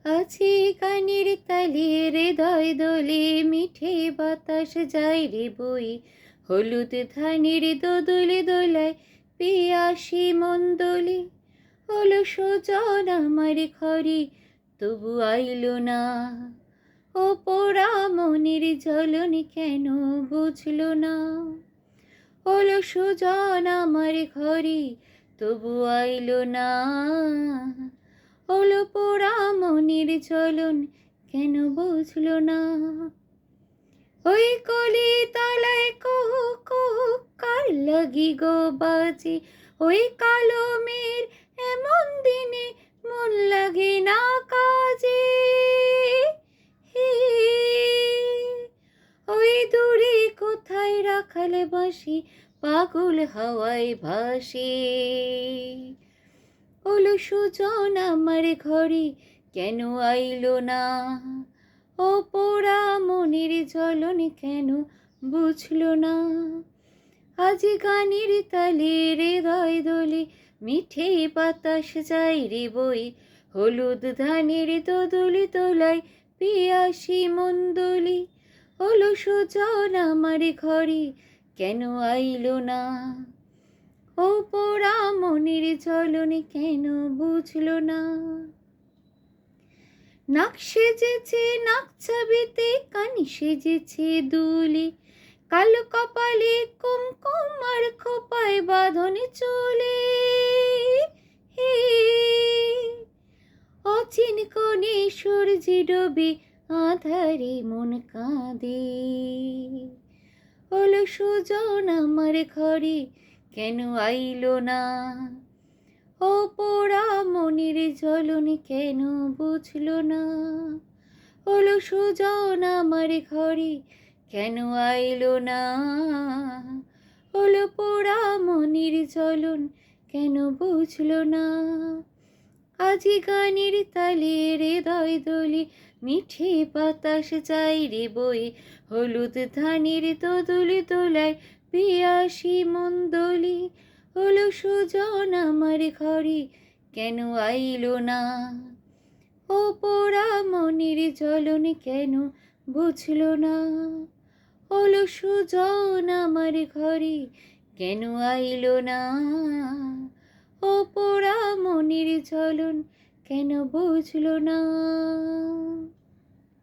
আছে কানের তালে হৃদয় দোলে, মিঠে বাতাস যায় রে বই, হলুদ ধানের দোদুলে দোলায় পিয়াসি মন দোলে। হলো সুজন আমার ঘরে, তবু আইলো না, ও পোড়া মনের জ্বলন কেন বুঝলো না। হলো সুজন আমার ঘরে, তবু আইলো না, হলো পোড়া মনের জ্বলন কেন বুঝলো না। ওই কলি তলায় কুহু কুহু কার লাগি গো বাজে, ওই কালো মেঘ এমন দিনে মন লাগে না কাজে। হে, ওই দূরে কোথায় রাখাল বাঁশি পাগল হাওয়ায় ভাসে। হলো সুজন আমার ঘরে, কেন আইলো না, ও পোড়া মনের জ্বলন কেন বুঝলো না। আজ গানের তালে হৃদয় দোলে, মিঠে বাতাস যায় রে বই, হলুদ ধানের দোদুলি তোলায় পিয়াসি মন দোলে। হলো সুজন আমার ঘরে, কেন আইলো না, ও পোড়া মনের জ্বলন কেন বুঝলো না। নাক সেজেছে নাক চাবিতে, কান সেজেছে দুলে, কালো কপালে কুমকুম আর খোপায় বাঁধন চলে। হে, অচিন কোণে সূর্য ডোবে, আধারে মন কাঁদে। হলো সুজন আমার ঘরে, কেন আইলো না, ও পোড়া মনের জ্বলন কেন বুঝলো না। হলো সুজন আমার ঘরে, কেন আইলো না, হলো পোড়া মনের জ্বলন কেন বুঝলো না। আজি গানের তালে হৃদয় দোলে, মিঠে বাতাস যায় রে বই, হলুদ ধানের দোদুলে দোলায় পিয়াসি মন দোলে। হলো সুজন আমার ঘরে, কেন আইলো না, ও পোড়া মনের জ্বলন কেন বুঝলো না। হলো সুজন আমার ঘরে, কেন আইলো না, ও পোড়া মনের জ্বলন কেন বুঝলো না।